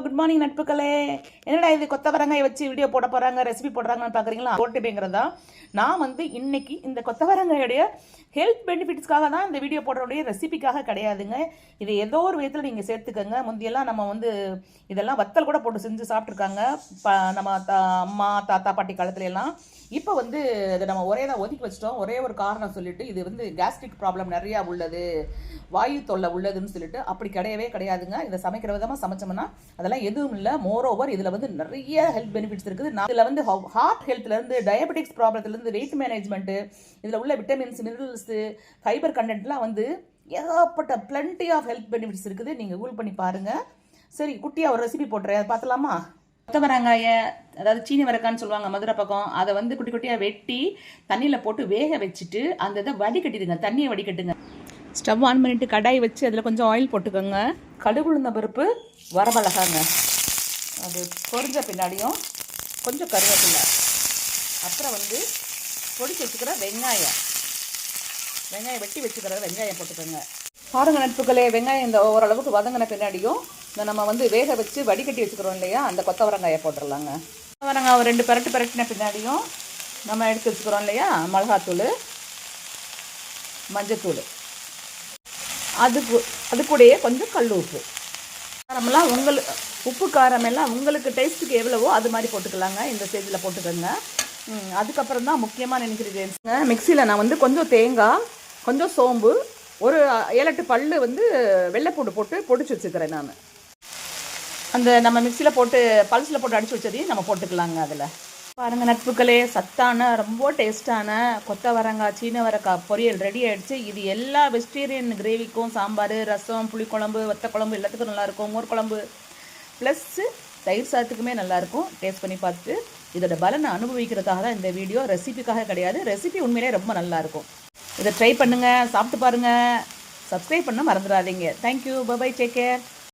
Good morning நட்புகளே. என்னடா இது கொத்தவரங்காயை வச்சு வீடியோ போட போகிறாங்க, ரெசிபி போடுறாங்கன்னு பார்க்குறீங்களா? போட்டுப்பேங்கிறதா நான் இன்னைக்கு இந்த கொத்தவரங்காயோடைய ஹெல்த் பெனிஃபிட்ஸ்க்காக தான் இந்த வீடியோ போடுறோடைய ரெசிபிக்காக கிடையாதுங்க. இதை ஏதோ ஒரு விதத்தில் நீங்கள் சேர்த்துக்கோங்க. முந்தியெல்லாம் நம்ம இதெல்லாம் வத்தல் கூட போட்டு செஞ்சு சாப்பிட்ருக்காங்க நம்ம அம்மா தாத்தா பாட்டி காலத்துல எல்லாம். இப்போ இதை நம்ம ஒரே தான் ஒதுக்கி வச்சிட்டோம். ஒரே ஒரு காரணம் சொல்லிட்டு, இது கேஸ்ட்ரிக் ப்ராப்ளம் நிறையா உள்ளது, வாயு தொல்லை உள்ளதுன்னு சொல்லிட்டு. அப்படி கிடையவே கிடையாதுங்க. இதை சமைக்கிற விதமாக சமைச்சோம்னா அதெல்லாம் எதுவும் இல்லை. மோர் ஓவர் இதில் நிறைய ஹெல்த் பெனிஃபிட்ஸ் இருக்குது. இதில் ஹார்ட் ஹெல்த்லேருந்து, டயபெட்டிக்ஸ் ப்ராப்ளத்துலேருந்து, வெயிட் மேனேஜ்மெண்ட்டு, இதில் உள்ள விட்டமின்ஸ், மினரல்ஸு, ஃபைபர் கண்டென்ட்லாம் ஏகப்பட்ட பிளண்டி ஆஃப் ஹெல்த் பெனிஃபிட்ஸ் இருக்குது. நீங்கள் கூகுள் பண்ணி பாருங்கள். சரி, குட்டியாக ஒரு ரெசிபி போட்டுறேன், பார்த்துலாமா? கொத்தவரங்காயை, அதாவது சீனி வரக்கான்னு சொல்லுவாங்க மதுரை பக்கம், அதை குட்டி குட்டியாக வெட்டி தண்ணியில் போட்டு வேக வச்சுட்டு அந்த இதை வடிகட்டிடுங்க, தண்ணியை வடிகட்டுங்க. ஸ்டவ் ஆன் பண்ணிவிட்டு கடாய் வச்சு அதில் கொஞ்சம் ஆயில் போட்டுக்கோங்க. கடுகு உளுந்த பருப்பு, வரமிளகாங்க, அது பொரிஞ்ச பின்னாடியும் கொஞ்சம் கருவேப்பிலை, அப்புறம் பொடிச்சு வச்சுக்கிற வெங்காயம் வெட்டி வச்சுக்கிற வெங்காயம் போட்டுக்கோங்க. பாருங்க நட்புகளே, வெங்காயம் இந்த ஓரளவுக்கு வதங்கின பின்னாடியும் இந்த நம்ம வேக வச்சு வடிகட்டி வச்சுக்கிறோம் இல்லையா, அந்த கொத்தவரங்காயை போட்டுடலாங்க. கொத்தவரங்காய் ஒரு 2 பரட்டின பின்னாடியும் நம்ம எடுத்து வச்சுக்கிறோம் இல்லையா, மிளகாத்தூள், மஞ்சத்தூள், அது கூடயே கொஞ்சம் கல் உப்பு. காரமெல்லாம் உப்பு காரம் எல்லாம் உங்களுக்கு டேஸ்ட்டுக்கு எவ்வளவோ அது மாதிரி போட்டுக்கலாங்க. இந்த ஸ்டேஜில் போட்டுக்கோங்க. அதுக்கப்புறம் தான் முக்கியமான இன்க்ரீடியன்ஸுங்க. மிக்சியில் நான் கொஞ்சம் தேங்காய், கொஞ்சம் சோம்பு, ஒரு 7-8 பல்லு வெள்ளைப்பூண்டு போட்டு பொடிச்சு வச்சுக்கிறேன் நான். அந்த நம்ம மிக்சியில் போட்டு பல்ஸில் போட்டு அடித்து வச்சதையும் நம்ம போட்டுக்கலாங்க. அதில் பாருங்கள் நட்புகளே, சத்தான ரொம்ப டேஸ்ட்டான கொத்தவரங்காய் சீனவரக்காய் பொரியல் ரெடி ஆகிடுச்சு. இது எல்லா வெஜிடேரியன் கிரேவிக்கும், சாம்பார், ரசம், புளிக்குழம்பு, வத்தக்குழம்பு எல்லாத்துக்கும் நல்லாயிருக்கும். மோர் குழம்பு ப்ளஸ்ஸு தயிர் சாதத்துக்குமே நல்லாயிருக்கும். டேஸ்ட் பண்ணி பார்த்துட்டு இதோட பலனை அனுபவிக்கிறதுக்காக தான் இந்த வீடியோ, ரெசிபிக்காக கிடையாது. ரெசிபி உண்மையிலே ரொம்ப நல்லாயிருக்கும். இதை ட்ரை பண்ணுங்கள், சாப்பிட்டு பாருங்கள். சப்ஸ்கிரைப் பண்ண மறந்துடாதீங்க. Thank you, bye, take care.